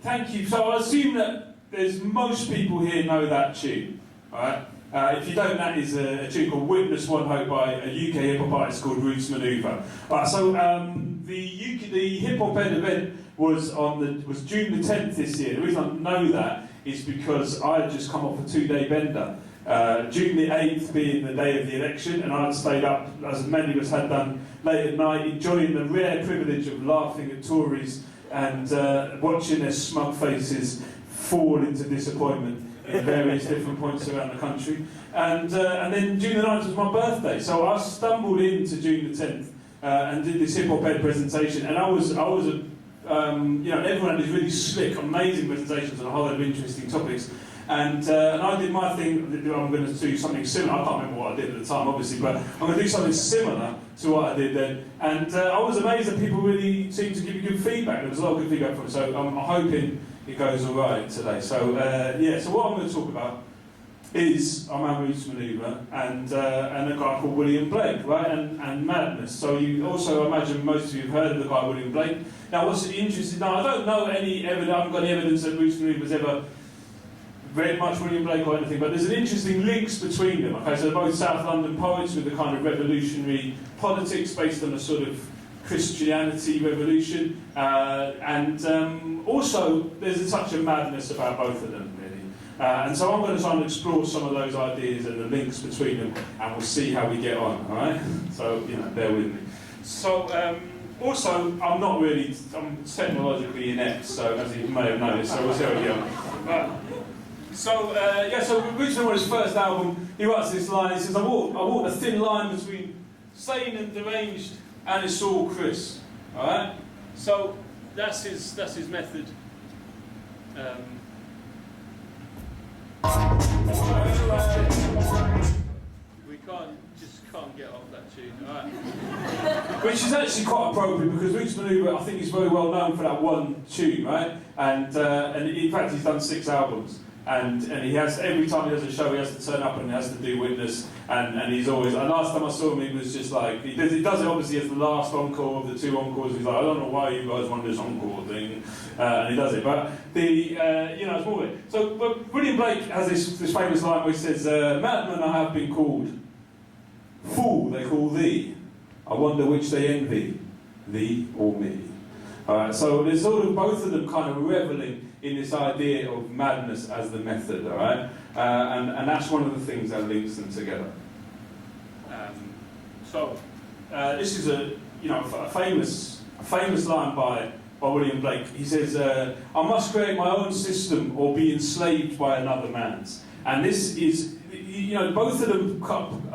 Thank you. So I assume that most people here know that tune, right? If you don't, that is a tune called "Witness One Hope" by a UK hip hop artist called Manuva. Right. So the hip hop event was June the 10th this year. The reason I know that is because I had just come off a 2-day bender. June the 8th being the day of the election, and I had stayed up, as many of us had done, late at night, enjoying the rare privilege of laughing at Tories and watching their smug faces fall into disappointment in various different points around the country. And then June the 9th was my birthday, so I stumbled into June the 10th and did this hip-hop ed presentation, and I was everyone had these really slick, amazing presentations on a whole lot of interesting topics. And I did my thing. I'm going to do something similar. I can't remember what I did at the time, obviously, but I'm going to do something similar to what I did then. And I was amazed that people really seemed to give me good feedback. There was a lot of good feedback from it, so I'm hoping it goes all right today. So so what I'm going to talk about is Lyrix Organix and a guy called William Blake, right? And madness. So you also, I imagine most of you have heard of the guy William Blake. Now, what's interesting? Now, I don't know any evidence. I haven't got any evidence that Lyrix Organix was ever read much William Blake or anything, but there's an interesting links between them. Okay, so they're both South London poets with a kind of revolutionary politics based on a sort of Christianity revolution, and also there's a touch of madness about both of them, really. And so I'm going to try and explore some of those ideas and the links between them, and we'll see how we get on. All right? So bear with me. So also, I'm technologically inept, so as you may have noticed, so we'll see how we get on. So Richard, on his first album, he writes this line. He says, I walk a thin line between sane and deranged, and it's all Chris." All right. So that's his method. We can't get off that tune. All right. Which is actually quite appropriate because Lyrix Organix, I think, is very well known for that one tune, right? And in fact, he's done 6 albums. And he has, every time he does a show, he has to turn up and he has to do Witness, and he's always, and last time I saw him, he was just like, he does it obviously as the last encore of the 2 encores. He's like, I don't know why you guys want this encore thing, and he does it, but it's more of it. So, but William Blake has this famous line where he says, "Madman I have been called, fool they call thee, I wonder which they envy, thee or me." Alright, so there's sort of both of them kind of reveling in this idea of madness as the method, alright? And that's one of the things that links them together. This is a famous line by William Blake. He says, "I must create my own system or be enslaved by another man's." And this is, both of them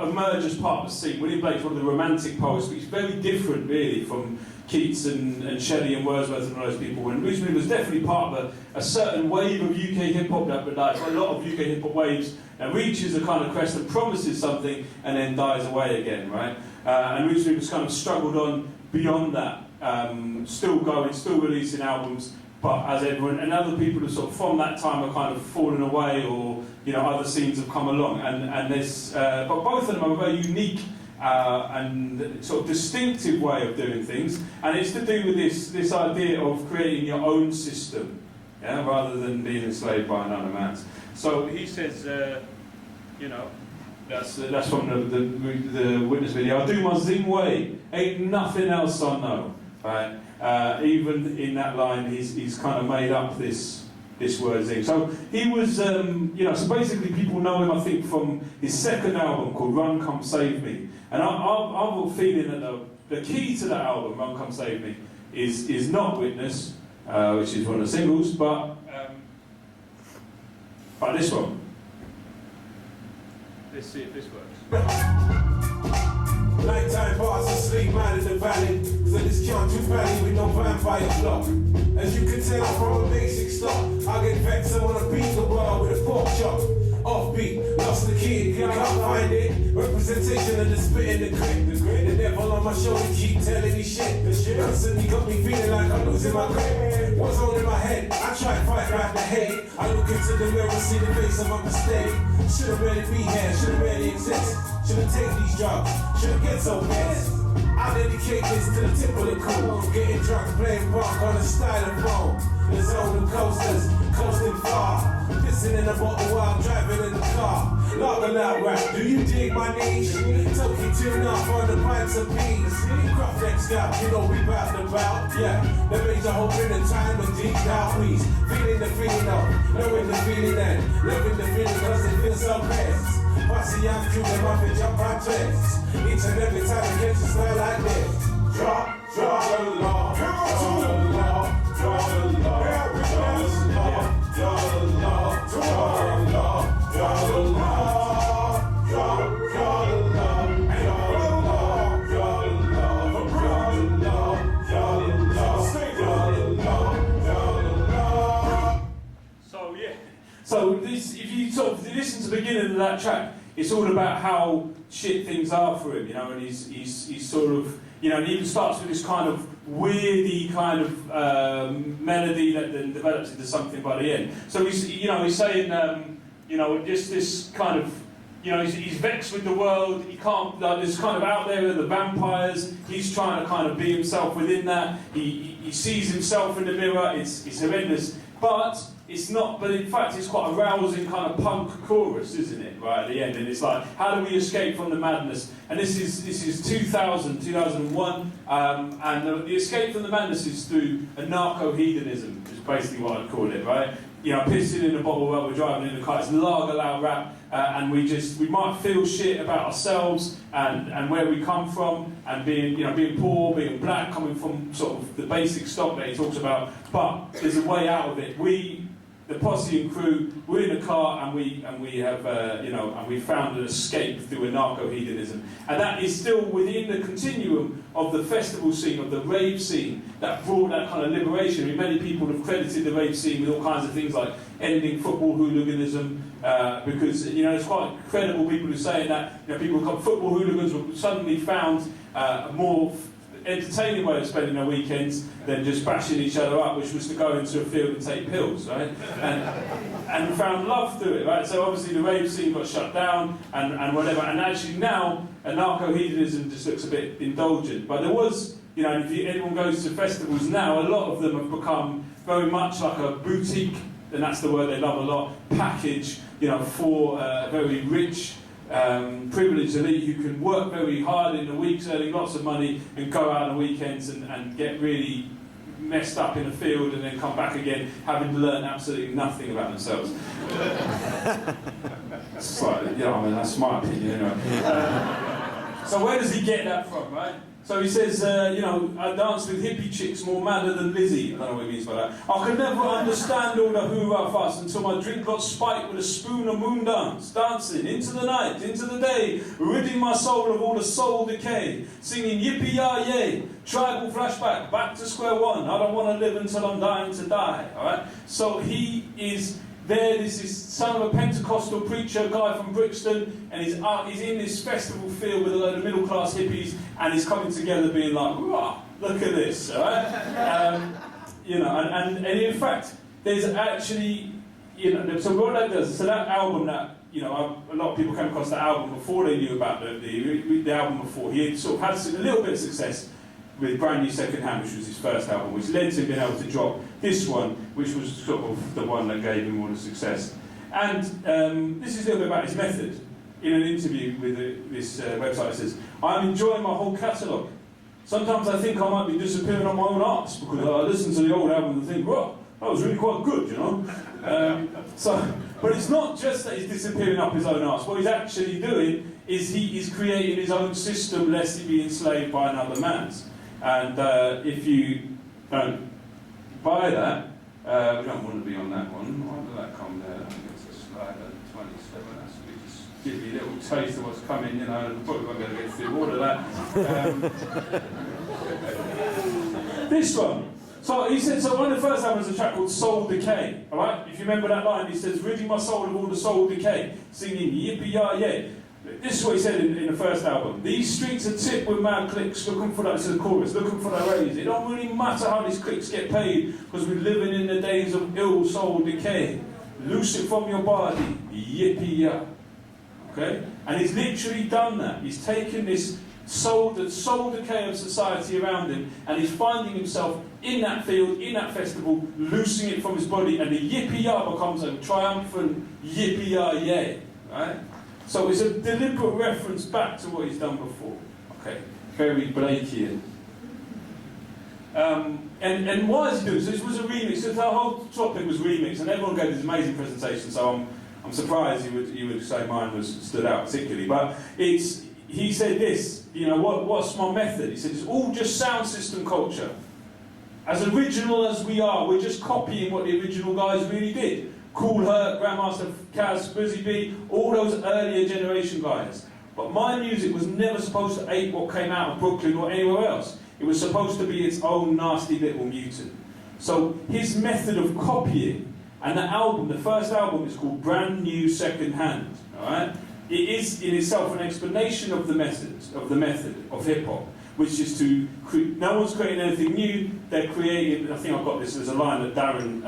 emerge as part of the scene. William Blake's one of the romantic poets, but he's very different, really, from Keats and Shelley and Wordsworth and all those people. And Lyrix Organix was definitely part of a certain wave of UK hip-hop that a lot of UK hip-hop waves reaches a kind of crest and promises something and then dies away again, right? And Lyrix Organix kind of struggled on beyond that, still going, still releasing albums, but as everyone, and other people have sort of from that time are kind of fallen away, or other scenes have come along, and there's, but both of them are a very unique and sort of distinctive way of doing things, and it's to do with this idea of creating your own system, rather than being enslaved by another man's. So he says, that's from the Witness video. "I do my zing way, ain't nothing else I know." Right? Even in that line, he's kind of made up this word zing. So he was, so basically people know him, I think, from his second album called "Run Come Save Me." And I'm feeling that the key to that album, "Run Come Save Me," is not Witness, which is one of the singles, but this one. Let's see if this works. Nighttime bars and sleep minded and valid. Cause I just can't do valley with no vampire block. As you can tell, I'm from a basic start. I get vexed, I wanna beat the bar with a pork chop. Offbeat, lost the kid, can't find it. Representation of the spit in the grip. The devil on my shoulder keep telling me shit. The shit constantly got me feeling like I'm losing my grip. What's on in my head? I try to fight back the hate. I look into the mirror, see the face of my mistake. Should've really be here, should've really exist. Should've taken these drugs, should've get so pissed. I dedicate this to the tip of the cool. Getting drunk, playing rock on a styrofoam. The zone of coasters, coasting far. Pissing in a bottle while I'm driving in the car. Laugh a loud rap, do you dig my niche? Toki tune up on the pints of peas. Craft next out, you know we bout to bout. Yeah, the major hope in the time of deep down please. Feeling the feeling of, knowing the feeling and loving the feeling cause it feels so best. Posse young crew, them up and jump on tricks. Each and every time I catch a style like this. Draw the law, draw the law, draw the law, draw the law, draw the law, draw the law, draw the law, draw the law, So yeah. So this, if you sort of listen to the beginning of that track, it's all about how shit things are for him, you know, and he's sort of, you know, and he even starts with this kind of weirdy kind of melody that then develops into something by the end. So he's, you know, he's saying, you know, just this kind of, you know, he's vexed with the world. He can't, like, there's kind of out there are the vampires. He's trying to kind of be himself within that. He sees himself in the mirror. It's horrendous, but it's not. But in fact, it's quite a rousing kind of punk chorus, isn't it? Right at the end, and it's like, how do we escape from the madness? And this is 2001, and the escape from the madness is through anarcho-hedonism, is basically what I'd call it, right? You know, pissing in a bottle while we're driving in the car. It's lager loud rap, and we might feel shit about ourselves and where we come from, and being poor, being black, coming from sort of the basic stock that he talks about. But there's a way out of it. The posse and crew, we're in the car and we have and we found an escape through anarcho-hedonism, and that is still within the continuum of the festival scene, of the rave scene, that brought that kind of liberation. I mean, many people have credited the rave scene with all kinds of things like ending football hooliganism, because it's quite credible people who are saying that people called football hooligans were suddenly found a more entertaining way of spending their weekends than just bashing each other up, which was to go into a field and take pills, right? And found love through it, right? So obviously the rave scene got shut down and whatever, and actually now anarcho-hedonism just looks a bit indulgent. But there was, if anyone goes to festivals now, a lot of them have become very much like a boutique, and that's the word they love a lot, package, for very rich, privileged elite who can work very hard in the weeks, earning lots of money, and go out on the weekends and get really messed up in a field and then come back again having learned absolutely nothing about themselves. That's that's my opinion anyway. So where does he get that from, right? So he says, I danced with hippie chicks more madder than Lizzie. I don't know what he means by that. I could never understand all the hoorah fuss until my drink got spiked with a spoon of moon dance. Dancing into the night, into the day, ridding my soul of all the soul decay. Singing yippee-yah-yay, tribal flashback, back to square one. I don't want to live until I'm dying to die. All right? So he is there, this is son of a Pentecostal preacher, guy from Berkson, and he's in this festival field with a load of middle-class hippies, and he's coming together being like, look at this, all right? And in fact, there's actually, so what that does, so that album that, a lot of people came across that album before they knew about the album before. He had sort of had a little bit of success with Brand New Second Hand, which was his first album, which led to him being able to drop this one, which was sort of the one that gave him all the success. And this is a little bit about his method. In an interview with this website, it says, "I'm enjoying my whole catalogue. Sometimes I think I might be disappearing on my own arse, because I listen to the old album and think, well, that was really quite good, But it's not just that he's disappearing up his own arse. What he's actually doing is he's creating his own system lest he be enslaved by another man's. And if you don't buy that, we don't want to be on that one. Why did that come there? I think it's a slide at 27. That's just give you a little taste of what's coming. Probably won't be able to get through all of that. This one. So he said, so one of the first albums was a track called Soul Decay, alright? If you remember that line, he says, ridding my soul of all the soul decay, singing yippee-yah-yay. This is what he said in the first album. These streets are tipped with mad clicks, looking for that, this is the chorus, looking for that raise. It don't really matter how these clicks get paid, because we're living in the days of ill soul decay. Loose it from your body, yippee-yah. Okay? And he's literally done that. He's taken this the soul decay of society around him, and he's finding himself in that field, in that festival, loosing it from his body, and the yippee-yah becomes a triumphant yippee-yah-yay. Right? So it's a deliberate reference back to what he's done before. Okay, very Blakean. And why is he doing this? So this was a remix. So the whole topic was remix, and everyone gave this amazing presentation. So I'm surprised you would say mine stood out particularly. But he said this. You know, what's my method? He said it's all just sound system culture. As original as we are, we're just copying what the original guys really did. Cool Herc, Grandmaster Kaz, Brizzy B, all those earlier generation guys. But my music was never supposed to ape what came out of Brooklyn or anywhere else. It was supposed to be its own nasty little mutant. So his method of copying, and the album, the first album, is called Brand New Second Hand. All right? It is in itself an explanation of the method of hip hop, which is to no one's creating anything new. They're creating. I think I've got this. There's a line that Darren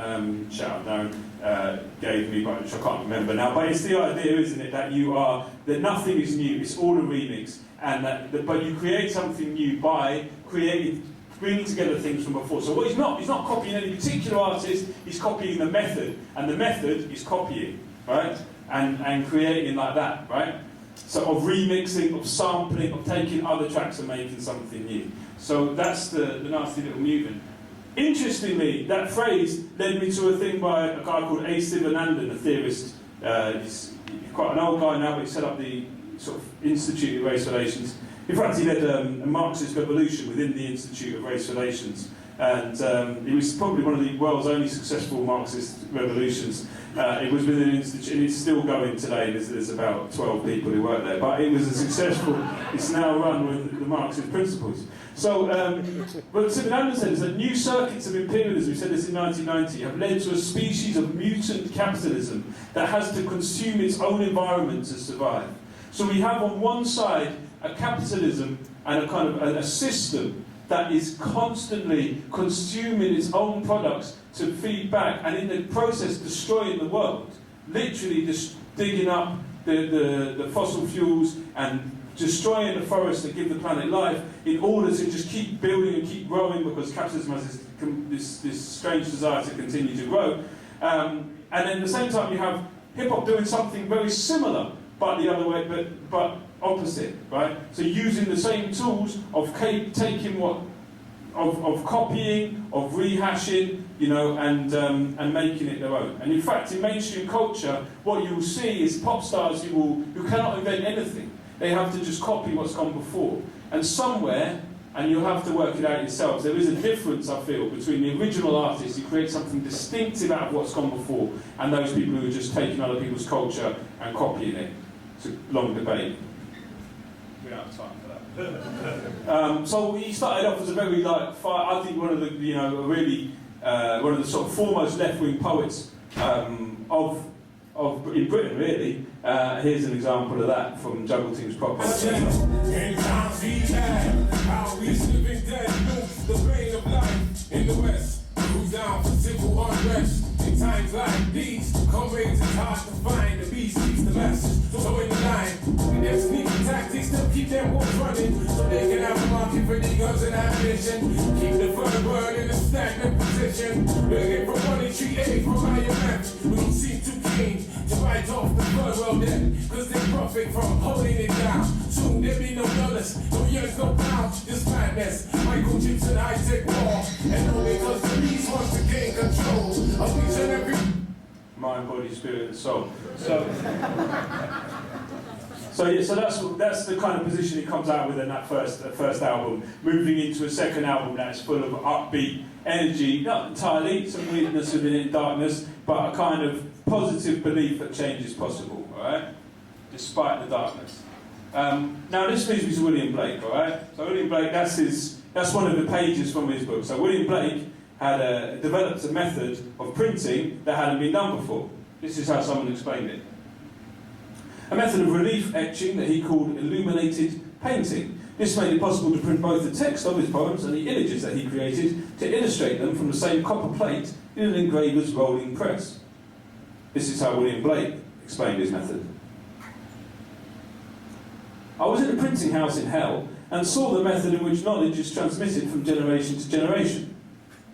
gave me, which I can't remember now. But it's the idea, isn't it, that nothing is new. It's all a remix, and but you create something new by bringing together things from before. So what he's not copying any particular artist. He's copying the method, and the method is copying, right? And creating like that, right? So of remixing, of sampling, of taking other tracks and making something new. So that's the nasty little movement. Interestingly, that phrase led me to a thing by a guy called A. Sivanandan, a theorist. He's quite an old guy now, but he set up the sort of Institute of Race Relations. In fact, he led a Marxist revolution within the Institute of Race Relations. And it was probably one of the world's only successful Marxist revolutions. It was within an institute, and it's still going today. There's about 12 people who work there. But it was a successful, it's now run with the Marxist principles. So, what Sivanandan said is that new circuits of imperialism, he said this in 1990, have led to a species of mutant capitalism that has to consume its own environment to survive. So we have on one side a capitalism and a kind of a system that is constantly consuming its own products to feed back, and in the process destroying the world. Literally just digging up the fossil fuels and destroying the forests that give the planet life in order to just keep building and keep growing, because capitalism has this strange desire to continue to grow. And then at the same time you have hip-hop doing something very similar, but the other way, but opposite, right? So using the same tools of taking of copying, of rehashing, you know, and making it their own. And in fact, in mainstream culture, what you will see is pop stars who cannot invent anything. They have to just copy what's gone before. And somewhere, and you'll have to work it out yourselves, there is a difference, I feel, between the original artists who create something distinctive out of what's gone before, and those people who are just taking other people's culture and copying it. It's a long debate. We don't have time for that. So he started off as a very, I think one of the, you know, really one of the sort of foremost left-wing poets of in Britain, really. Here's an example of that from Juggle Team's Proper. In the West, who's down for civil unrest? In times like these, comrades it's hard to find. The beast keeps the message, so in the line, their sneaky tactics to keep their wars running, so they can have a market for the guns and ammunition. Keep the first word in a stagnant position. Looking for money, treat aid from IMF. We don't seem too keen to write off the third world debt, cause they profit from holding it down. Soon there be no dollars, no years, no pounds, just madness. Michael Chips and high-tech war, and only because the beast wants to gain control of each and every mind, body, spirit, and soul. So that's the kind of position he comes out with in that first album, moving into a second album that's full of upbeat energy, not entirely, some weirdness within it, darkness, but a kind of positive belief that change is possible, all right? Despite the darkness. Now this leads me to William Blake, all right? So William Blake, that's That's one of the pages from his book. So William Blake had developed a method of printing that hadn't been done before. This is how someone explained it. A method of relief etching that he called illuminated painting. This made it possible to print both the text of his poems and the images that he created to illustrate them from the same copper plate in an engraver's rolling press. This is how William Blake explained his method. I was in a printing house in hell and saw the method in which knowledge is transmitted from generation to generation.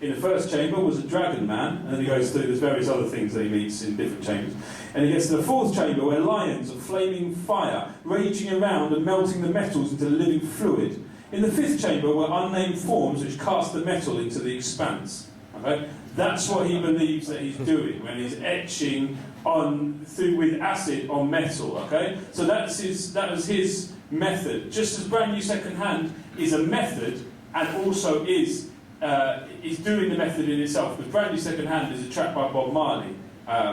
In the first chamber was a dragon man, and then he goes through, there's various other things that he meets in different chambers. And he gets to the fourth chamber where lions of flaming fire raging around and melting the metals into living fluid. In the fifth chamber were unnamed forms which cast the metal into the expanse. Okay? That's what he believes that he's doing when he's etching with acid on metal. Okay? So that was his method. Just as Brand New Second Hand is a method and also is doing the method in itself. Because Brand New Second Hand is a track by Bob Marley,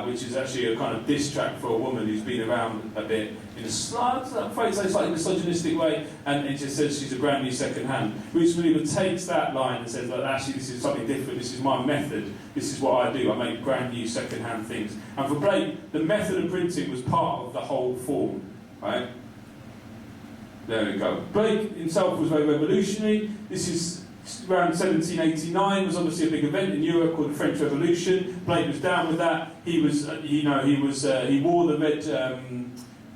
which is actually a kind of diss track for a woman who's been around a bit in a slightly misogynistic way, and it just says she's a brand new second hand. Roots Manuva takes that line and says, look, actually this is something different, this is my method, this is what I do, I make brand new second hand things. And for Blake, the method of printing was part of the whole form, right? There we go. Blake himself was very revolutionary. This is around 1789, was obviously a big event in Europe called the French Revolution. Blake was down with that. He wore the red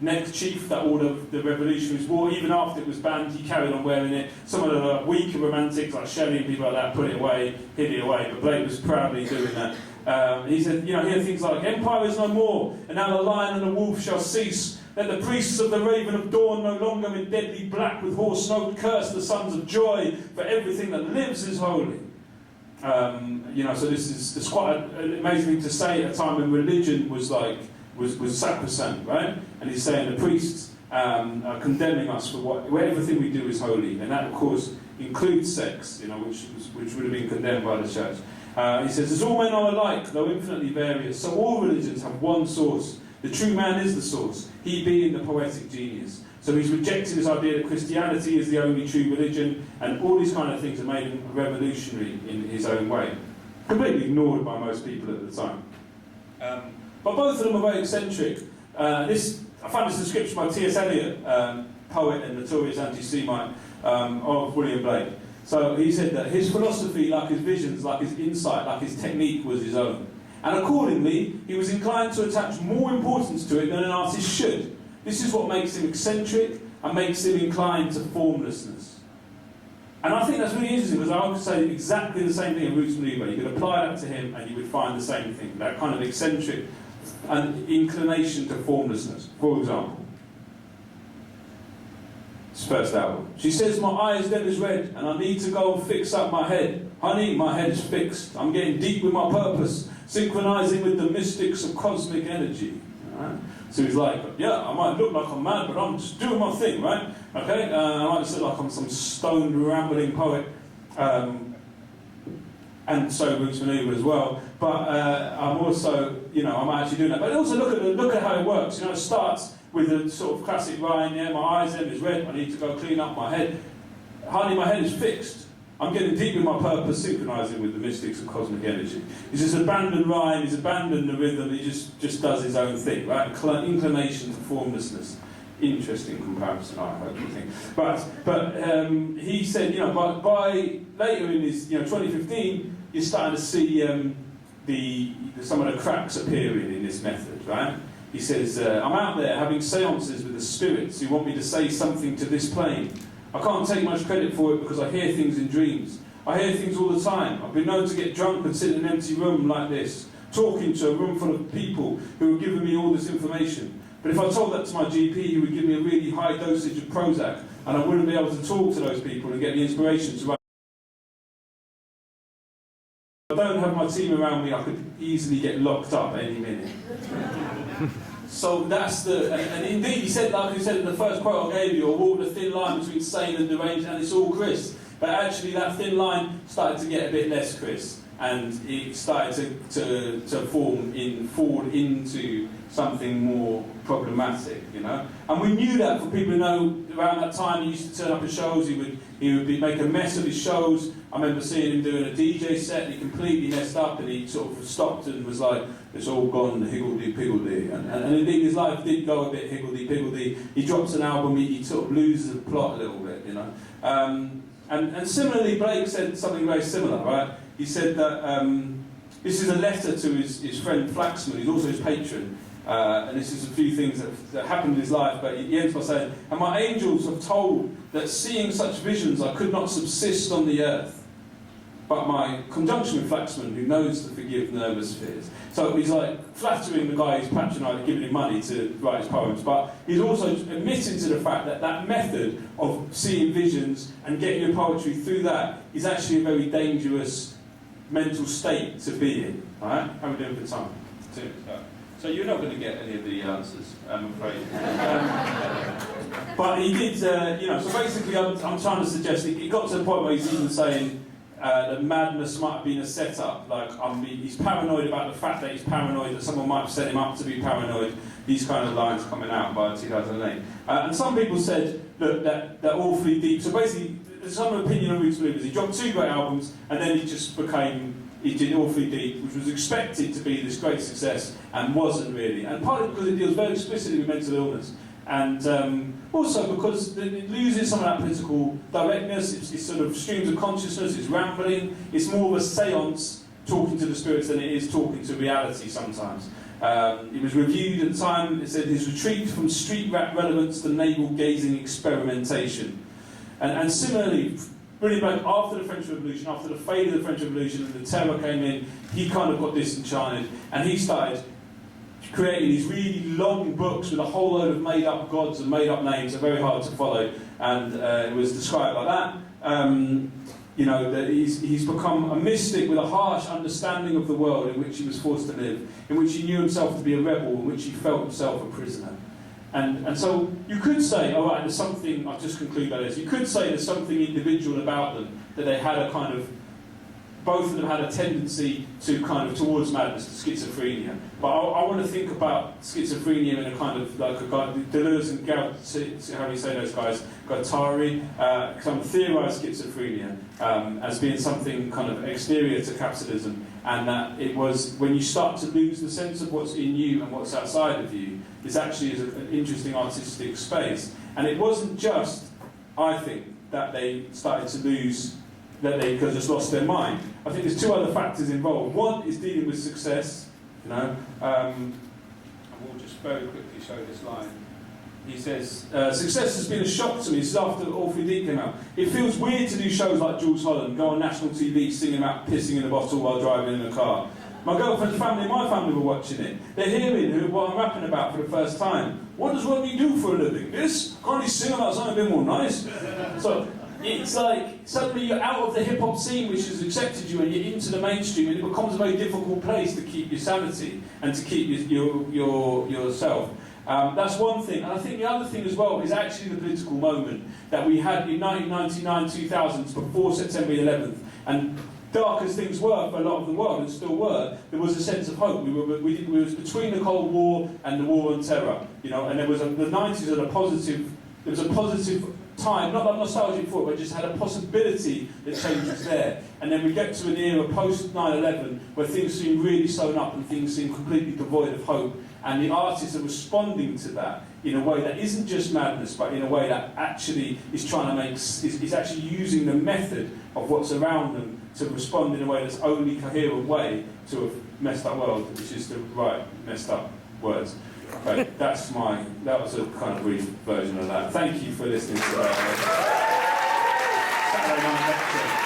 neckerchief that all of the revolutionaries wore. Even after it was banned, he carried on wearing it. Some of the weaker romantics, like Shelley and people like that, put it away, hid it away. But Blake was proudly doing that. He said, here things like, "Empire is no more, and now the lion and the wolf shall cease. Let the priests of the Raven of Dawn no longer in deadly black with hoarse note curse the sons of joy, for everything that lives is holy." So it's quite an amazing thing to say at a time when religion was sacrosanct, right? And he's saying the priests are condemning us for where everything we do is holy, and that of course includes sex, which would have been condemned by the church. He says, "As all men are alike, though infinitely various, so all religions have one source. The true man is the source, he being the poetic genius." So he's rejected this idea that Christianity is the only true religion, and all these kind of things have made him revolutionary in his own way. Completely ignored by most people at the time. But both of them are very eccentric. I found this description by T.S. Eliot, poet and notorious anti-Semite, of William Blake. So he said that his philosophy, like his visions, like his insight, like his technique, was his own. And accordingly, he was inclined to attach more importance to it than an artist should. This is what makes him eccentric and makes him inclined to formlessness. And I think that's really interesting, because I would say exactly the same thing in Roots Manuva. You could apply that to him and you would find the same thing, that kind of eccentric and inclination to formlessness. For example, his first album. "She says my eyes then is red and I need to go and fix up my head. Honey, my head is fixed. I'm getting deep with my purpose, synchronizing with the mystics of cosmic energy." Right? So he's like, yeah, I might look like I'm mad, but I'm just doing my thing, right? Okay? I might just look like I'm some stoned, rambling poet. And so Roots Manuva as well. But I'm also, I'm actually doing that. But also look at how it works. It starts with a sort of classic rhyme, my eyes then is red, I need to go clean up my head. Honey, my head is fixed. I'm getting deep with my purpose, synchronising with the mystics of cosmic energy. He's just abandoned rhyme, he's abandoned the rhythm, he just does his own thing, right? Inclination to formlessness. Interesting comparison, I hope you think. But he said, by later in his, 2015, you're starting to see some of the cracks appearing in this method, right? He says, "I'm out there having seances with the spirits who want me to say something to this plane. I can't take much credit for it because I hear things in dreams. I hear things all the time. I've been known to get drunk and sit in an empty room like this, talking to a room full of people who are giving me all this information. But if I told that to my GP, he would give me a really high dosage of Prozac, and I wouldn't be able to talk to those people and get the inspiration to write. If I don't have my team around me, I could easily get locked up any minute." So that's and indeed he said, like he said in the first quote I gave you, "I walked a thin line between sane and deranged, and it's all Chris." But actually that thin line started to get a bit less Chris, and it started to fall into something more problematic, you know. And we knew that for people who know, around that time he used to turn up at shows, he would make a mess of his shows. I remember seeing him doing a DJ set and he completely messed up and he sort of stopped and was like, it's all gone higgledy-piggledy. And indeed his life did go a bit higgledy-piggledy. He drops an album, he sort of loses the plot a little bit, you know. And similarly, Blake said something very similar, right? He said that this is a letter to his friend Flaxman, who's also his patron. And this is a few things that happened in his life, but he ends by saying, and my angels have told that seeing such visions I could not subsist on the earth. But my conjunction with Flaxman, who knows to forgive nervous fears. So he's like flattering the guy who's patronising, giving him money to write his poems, but he's also admitting to the fact that that method of seeing visions and getting your poetry through that is actually a very dangerous mental state to be in. Alright? How are we doing for time? So you're not going to get any of the answers, I'm afraid. But he did, you know, so basically I'm trying to suggest, it got to the point where he's even saying that madness might have been a setup, like he's paranoid about the fact that he's paranoid, that someone might have set him up to be paranoid, these kind of lines coming out by 2008. And some people said that Awfully Deep, so basically there's some opinion on Roots Believers, he dropped 2 great albums and then he just he did Awfully Deep, which was expected to be this great success and wasn't really, and partly because it deals very explicitly with mental illness, and also because it loses some of that political directness. It's sort of streams of consciousness, it's rambling, it's more of a seance talking to the spirits than it is talking to reality sometimes. It was reviewed at the time, it said his retreat from street rap relevance to navel-gazing experimentation. And similarly, really, like after the French Revolution, after the fade of the French Revolution and the terror came in, he kind of got disenchanted and he started creating these really long books with a whole load of made-up gods and made-up names. They're very hard to follow, and it was described like that. You know, that he's become a mystic with a harsh understanding of the world in which he was forced to live, in which he knew himself to be a rebel, in which he felt himself a prisoner. And so you could say, all right, there's something, I'll just conclude by this, you could say there's something individual about them, that they had a kind of, both of them had a tendency to kind of towards madness, to schizophrenia. But I want to think about schizophrenia in a kind of, like a guy, Deleuze and how do you say those guys, Guattari, kind of theorised schizophrenia as being something kind of exterior to capitalism, and that it was, when you start to lose the sense of what's in you and what's outside of you, this actually is an interesting artistic space. And it wasn't just, I think, that they started to lose, that they just lost their mind. I think there's 2 other factors involved. One is dealing with success, you know. I will just very quickly show this line. He says, success has been a shock to me. This is after Awfully Deep came out. It feels weird to do shows like Jules Holland, go on national TV singing about pissing in a bottle while driving in a car. My girlfriend's family and my family were watching it. They're hearing what I'm rapping about for the first time. What does Rodney do for a living? This? Can't he sing about something a bit more nice? So it's like suddenly you're out of the hip-hop scene which has accepted you and you're into the mainstream, and it becomes a very difficult place to keep your sanity and to keep yourself. That's one thing. And I think the other thing as well is actually the political moment that we had in 1999, 2000s, before September 11th. And dark as things were for a lot of the world, and still were, there was a sense of hope. We was between the Cold War and the war on terror, you know, and the 90s had there was a positive time, not like nostalgic for it, but just had a possibility that change was there. And then we get to an era post 9/11 where things seem really sewn up and things seem completely devoid of hope. And the artists are responding to that in a way that isn't just madness, but in a way that actually is trying to is actually using the method of what's around them to respond in a way that's only coherent way to a messed up world, which is to write messed up words. Okay, that was a kind of brief version of that. Thank you for listening to Saturday Night Lecture.